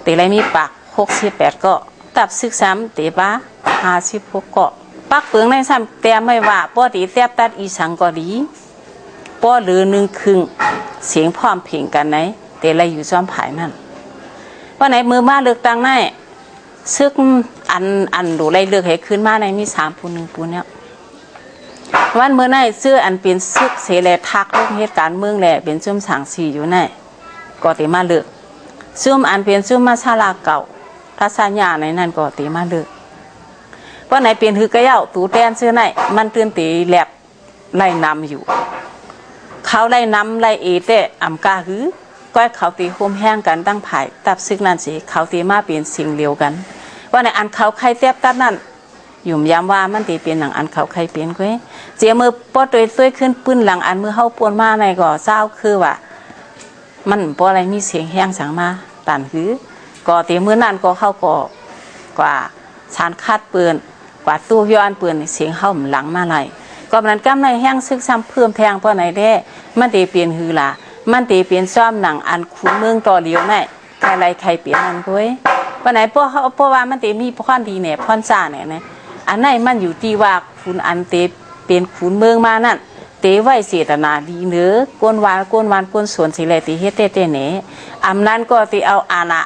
แต่ไรมีปาก68ก็ตับ13ตีบ้า56ก็ปักเปลืองในซ้ำแต่ไม่ว่าป้อตีแทบตัดอีสังก็ดีป้อหรือ1 ครึ่งเสียงพร้อมเพลงกันไหนแต่ไรอยู่ซ้อมผายนั่นว่าไหนมือมาเลือกตั้งไหนซึกอันดูไรเลือกให้ขึ้นมาในมี3 ปู1 ปูเนี่ยวันเมื่อไหนซื้ออันเป็นซึกเสแลทักเรื่องเหตุการณ์เมืองแหละเป็นซุ่มสังสีอยู่ไหนก็ตีมาเลือกซุ่มอันเป็นซุ่มมาชาลาเก่าทัศญาในนั้นก็ตีมาเลือกว่าไหนเป็นคือกระเย้าตูแตนซื้อไหนมันเตือนตีแหลบไล่นำอยู่เขาไล่นำไล่เอเตะอ่ำกาหือก้อยเขาตีโฮมแห้งกันตั้งผายตับซึกนั่นสิเขาตีมาเป็นสิ่งเดียวกันว่าในอันเขาใครเทียบตัดนั่นยุ่มย้ำว่ามันตีเป็นหลังอันเขาใครเปลี่ยนก้อยเจียมือป้อตัวขึ้นปืนหลังอันมือเข้าปวนมาในก่อเศร้าคือว่ามันป้ออะไรมีเสียงแห้งสั่งมาตันหือก่อตีมือนั่นก็เข้าก่อกว่าชานคาดปืนกว่าตู้ย้อนปืนเสียงเข้าหลังมาไหลก็มันกำในแห้งซึกซ้ำเพิ่มแทงป้อไหนได้มันตีเปลี่ยนหือล่ะมันตีเปลี่ยนซ้อมหนังอันคุ้นเมืองต่อเลี้ยวไหนใครไรใครเปลี่ยนนั่นก้อยป้อไหนป้อว่ามันตีมีพ่อนดีเนี่ยพ่อนซ่าเนี่ยนะอันไหนมันอยู่ที่ว่าคุณอันเตเป็นขุนเมืองมานั่นเตไว้เสตนาดีเนื้อกวนวานกวนสวนสิแลตีเฮ็ดเต้เนี่ยอำนั้นก็ตีเอาอาณา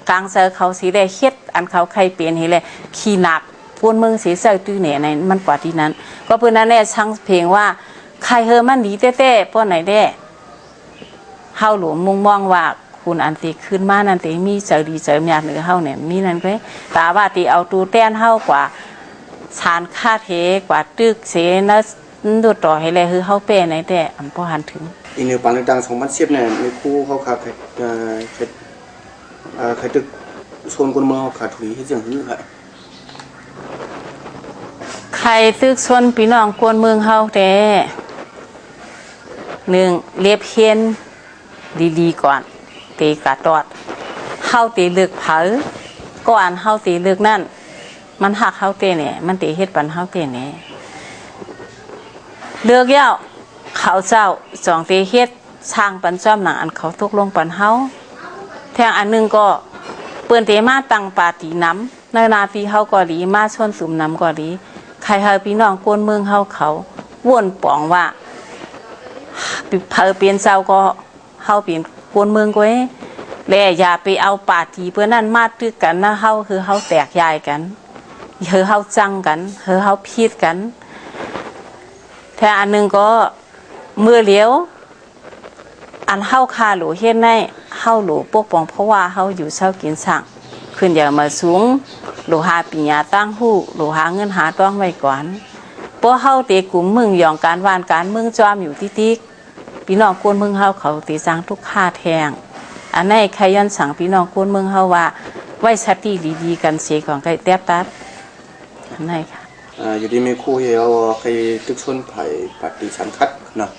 กลางเซอเขาสิได้เฮ็ดอันเขาใครเปลี่ยนให้เลยขี้หนักกวนเมืองสิเซอตื้อเนี่ยในมันกว่าที่นั้นก็เพิ่นนั่นแหละช่างเพลงว่าใครเฮอมันดีเต้ป้อไหนแด้เฮาหลวงมุ่งมองว่าคุณอันตีขึ้นมานั่นตีมีเจอดีเจอหยาดเหนือเฮาเนี่ยมีนั่นก็ตาว่าตีเอาตูแต้นเฮากว่าชานคาเทกว่าตึกเสนดูต่อให้เลยคือเขาเป้ในแต่อันพอหันถึงอีกหนึ่งปันต่าง2010เนี่ยมีคู่เขาขาดใครตึกโซนคนเมืองขาดถุยให้เสียงหื้อใครตึกชนพี่น้องกวนเมืองเฮาแต่1เลียบเฮียนดีๆก่อนตีกะตอดเฮาตีเลือกเผาก่อนเฮาตีเลือกนั่นมันหักเฮาเตเนี่ยมันตีเฮ็ดปันเฮาเตเนี่ยเลือกเย้าเขาเจ้า2ตีเฮ็ดสร้างปันจ้อมหนังอันเขาตกลงปันเฮาแทงอันนึงก็เปิ้นเตมาตั้งปาตีน้ำในนาทีเฮาก็ดีมาชนสุ่มน้ำก็ดีใครเฮาพี่น้องกวนเมืองเฮาเขาว่นป่องว่าเพิ่นเปลี่ยนเจ้าก็เฮาเปลี่ยนกวนเมืองก้อยและอย่าไปเอาปาตีเปิ้นนั่นมาตึกกันนะเฮาคือเฮาแตกยายกันเฮาจังกันเฮาพีดกันแต่อันนึงก็มือเลี้ยวอันเฮาคาหลูเฮ็ดในเฮาหลูปกป้องเพราะว่าเฮาอยู่เช้ากินสั่งขึ้นอย่ามาสูงหลูหาปิญญาตั้งหู้หลูหาเงินหาต้องไว้ก่อนเพราะเฮาเตกลุ่มมึงยองการวานการเมืองจอมอยู่ติ๊กพี่น้องกวนเมืองเฮาเขาตีสังทุกค่าแทงอันไหนใครย้อนสั่งพี่น้องกวนเมืองเฮาว่าไว้สติดีๆกันเสียของใครแทบตัดไหนค่ะอยู่ดีมีคู่เฮาใครตึกชนไผ่ปฏิชันคัดเนาะ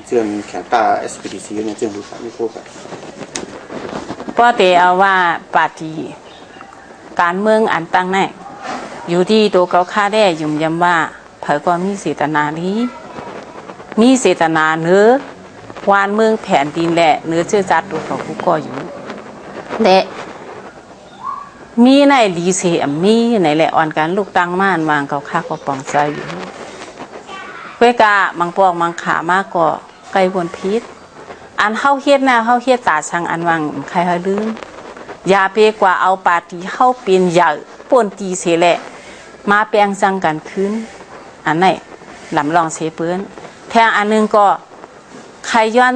เจือนแขนตา SPDC เนี่ยเจือนรู้ครับมีคู่กันป้อเตเอาว่าปฏิการเมืองอันตั้งแน่อยู่ที่ตัวเขาค่าได้ยุ่มยำว่าเผยก็มีเจตนานี้มีเจตนาเนื้อวานเมืองแผ่นดินแหละเนื้อเชื่อจัดตัวเขาผู้ก่ออยู่และมีในดีเสียมีในแหละอ่อนการลูกตั้งม่านวางเขาค่าก็ปองใจอยู่เวกามังปองมังขามากก็ไกลบนพิษอันเฮาเฮ็ดนะเฮาเฮ็ดตาช่างอันวางใครเฮาลืมอย่าเปกว่าเอาปาตีเฮาเป็นใหญ่ป่นตีเสียแหละมาแปลงจังกันขึ้นอันไหนลำลองเสเปิ้นแทงอันนึงก็ใครย้อน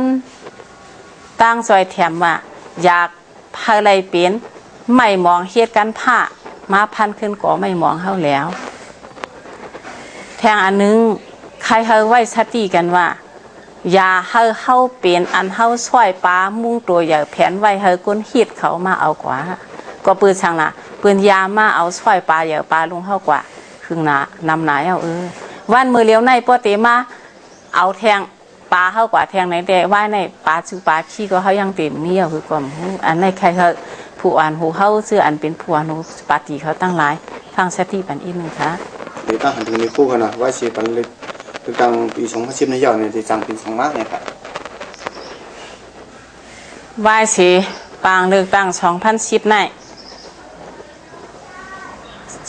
ตั้งซอยแถมว่าอยากพาอะไรเป็นไม่มองเฮ็ดกันผ้ามาพันขึ้นก็ไม่มองเฮาแล้วแทงอันนึงใครเฮาไว้สติกันว่าอย่าเฮาเป็นอันเฮาช่วยปลามุ่งตัวอย่าแผนไว้เฮาก้นฮิดเขามาเอากว่าก็ปืนช่างน่ะปืนยามาเอาช่วยปลาอย่าปลาลงเฮากว่าครึ่งน่ะนำหนายเอาวันมือเลี้ยวในป้อเตมาเอาแทงปลาเฮากว่าแทงไหนแต่ว่าในปลาชื่อปลาขี้ก็เฮายังเต็มมีเอาคือความอันในใครเฮาผู้อ่านหูเฮาชื่ออันเป็นผู้อ่านหูปาฏิเขาตั้งหลายฟังสติปันอีกนึงค่ะเดี๋ยวตั้งหันถึงมีคู่กันนะว่าสิปันเลยคือตั้งปี2010ในยอดเนี่ยจะจังเป็น2มากเนี่ยค่ะว่าสิปางเลือกตั้ง2010ใน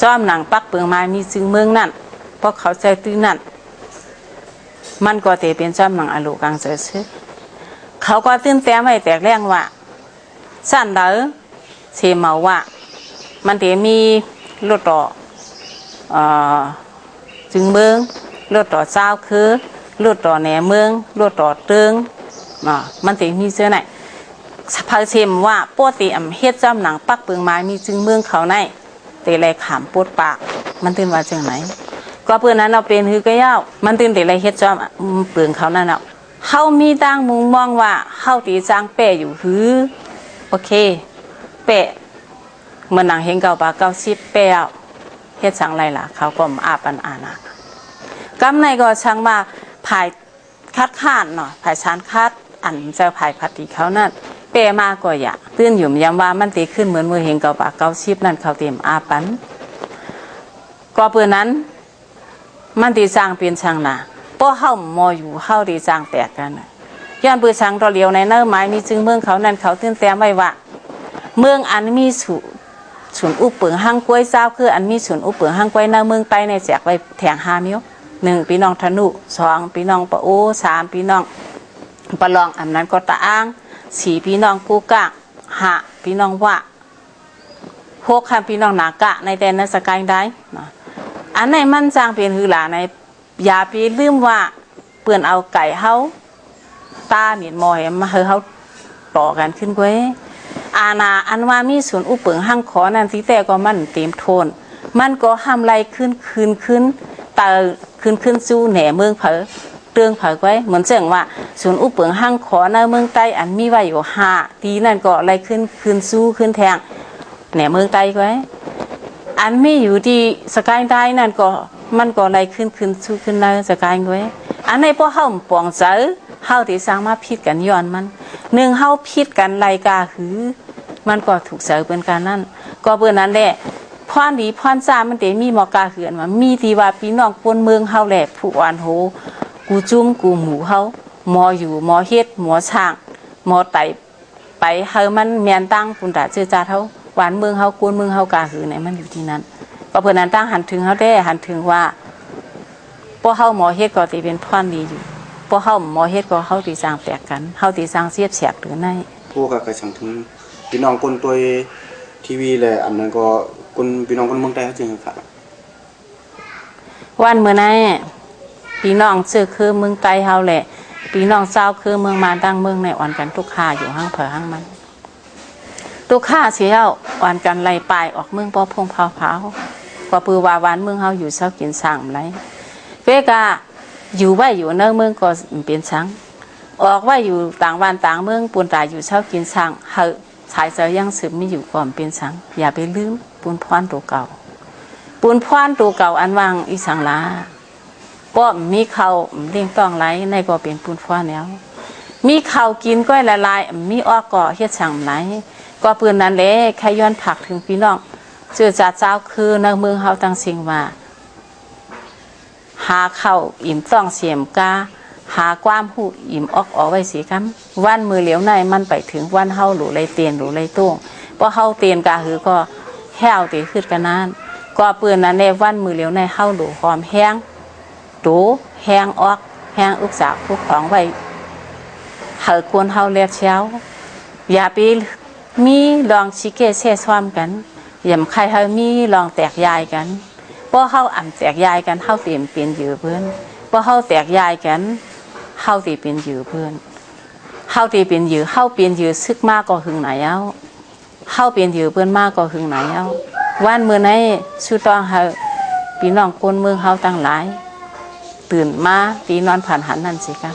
จอมหนังปักเปลืองไม้มีจึงเมืองนั่นเพราะเขาใจตื้อนั่นมันก็เตเป็นจอมหนังอโลกังเจอซึเขาก็ตื้นแต้มไว้แตกแรงว่าสั้นเด้อเชเมาว่ามันเตมีรถต่อจึงเมืองรถต่อเจ้าคือรถต่อแหนเมืองรถต่อเติงมันเตมีเสื้อไหนพาเชมว่าปกติเฮ็ดจอมหนังปักเปลืองไม้มีจึงเมืองเขาในเตะไรขามปวดปากมันตื่นว่าจังไหนก็เพื่อนนั้นเราเป็นฮือก็ยาวมันตื่นเตะไรเฮ็ดจอมเปลืองเขานั่นเอาเฮามีตั้งมุงมองว่าเฮาตีจางแปะอยู่ฮือโอเคแปะเมื่อหนังเห็นเก่าปากเก่าชิบแปะเฮ็ดช่างไรล่ะเขาก็มาอาปันอานะกำในก็ช่างมาภายคัดค้านเนาะภายชานคัดอันเจ้าภายพัดตีเขานั่นเปะมากก็อย่าตื่นอยู่ย้ำว่ามันตีขึ้นเหมือนมือเห็นเก่าปากเก่าชิบนั่นเขาเตรียมอาปันก็เพื่อนนั้นมันตีจางเป็นช่างน่ะป้อเฮามออยู่เฮาตีจางแตกกันย้อนเปื่อช่างตัวเดียวในเนื้อไม้มีจึงเมืองเขานั่นเขาตื่นแต้มไว้ว่าเมืองอันมีศูนย์อุปเปิงห้างกล้วยเจ้าคืออันมีศูนย์อุปเปิงห้างกล้วยหน้าเมืองไปในแจกไว้แถง5 มิ้ว1พี่น้องธนุ2พี่น้องปะโอ3พี่น้องปะลองอันนั้นก็ตะอ้าง4พี่น้องกูกะ5พี่น้องว่า6ค่ะพี่น้องนากะในแดนนัสกายได้อันไหนมันจางเป็นหือหลาในอย่าไปลืมว่าเปื่อนเอาไก่เฮาตาเหนียนมอยมาเฮาต่อกันขึ้นไว้อาณาอันว่ามีส่วนอุปเปิงห้างขอนั่นที่แต่ก็มันเต็มโทนมันก็ห้ามไล่ขึ้นตาขึ้นสู้แหน่เมืองเผอเตืองเผอไว้เหมือนเจ่งว่าส่วนอุปเปิงห้างขอในเมืองใต้อันมีไว้อยู่5ทีนั่นก็ไล่ขึ้นสู้ขึ้นแทงแหน่เมืองใต้ไว้อันมีอยู่ที่สกายได้นั่นก็มันก็ไล่ขึ้นสู้ขึ้นในสกายไว้อันในพวกเฮาปองเจอเฮาที่สร้างมาผิดกันย้อนมัน1เฮาผิดกันไล่กาหือมันก็ถูกเสือเป็นการนั่นก็เพื่อนั้นแหละพรดีพรจ้ามันเตมีหมอกาเหือนว่ามีที่ว่าพี่น้องคนเมืองเฮาแหละผู้อ่านโหกูจุ้มกูหมูเฮาหมออยู่หมอเฮ็ดหมอช่างหมอไตไปเฮามันแม่นตั้งปุ่นตาเจือจาเฮาหวานเมืองเฮากวนเมืองเฮากาหือไหนมันอยู่ที่นั้นก็เพื่อนั้นตั้งหันถึงเฮาได้หันถึงว่าพวกเฮาหมอเฮ็ดก็สิเป็นพรดีอยู่พวกเฮาหมอเฮ็ดก็เฮาที่สร้างแตกกันเฮาที่สร้างเสียบแสกหรือในพวกก็สั่งถึงพี่น้องคนตัวทีวีแหละอันนั้นก็คนพี่น้องคนเมืองใต้เขาจริงครับวันเมื่อไหร่พี่น้องชื่อคือเมืองใต้เฮาแหละพี่น้องเจ้าคือเมืองมาตั้งเมืองในอ่อนกันทุกข้าอยู่ห้างเผอห้างมันทุกข้าเสียอ่อนกันไล่ปลายออกเมืองป้อพงเผาก็ปือว่าวันเมืองเฮาอยู่เช้ากินสั่งไรเวกาอยู่ไว้อยู่เนื้อเมืองก็เป็นช้างออกว่าอยู่ต่างวันต่างเมืองปูนตายอยู่เช้ากินช่างเฮาชายเสือยังสืบไม่อยู่ก่อนเป็นช่างอย่าไปลืมปูนพรตัวเก่าปูนพรตัวเก่าอันวางอีสังลาก็มีเขาเลี้ยงต้องไรในก็เป็นปูนพรแล้วมีเขากินก้อยละลายมีอ้อก่อเฮ็ดช่างไรก็ปืนนั้นแหละใครย้อนผักถึงพี่น้องเจอจ่าเจ้าคือในเมืองเฮาตั้งสิ่งว่าหาเข้าอิ่มต้องเสียมกาหาความหูอิ่มออกไว้สิครับวันมือเหลียวในมันไปถึงวันเฮาหลูไรเตียนหลูไรตุ้งเพราะเฮาเตียนกาหือก็แห้วตีขึ้นกันนั้นก็เปืนนั้นในวันมือเหลียวในเฮาหลูหอมแห้งตูแห้งออกแห้งอุกษาผู้ของไว้เฮาควรเฮาเลียเช้าอย่าไปมีลองชิเกเซ่ซ้อมกันอย่าใครเฮามีลองแตกยายกันเพราะเฮาอ่ำแตกยายกันเฮาเต็มเป็นอยู่เพื่อนเพราะเฮาแตกยายกันเฮาตีเป็นอยู่เพื่อนเฮาตีเป็นอยู่เฮาเป็นอยู่ซึกมากก็หึงไหนเอาเฮาเป็นอยู่เพื่อนมากก็หึงไหนเอาวันเมื่อไหนสุดต้องเฮาพี่น้องคนเมืองเฮาตั้งหลายตื่นมาตีนอนผ่านหันนั่นสิครับ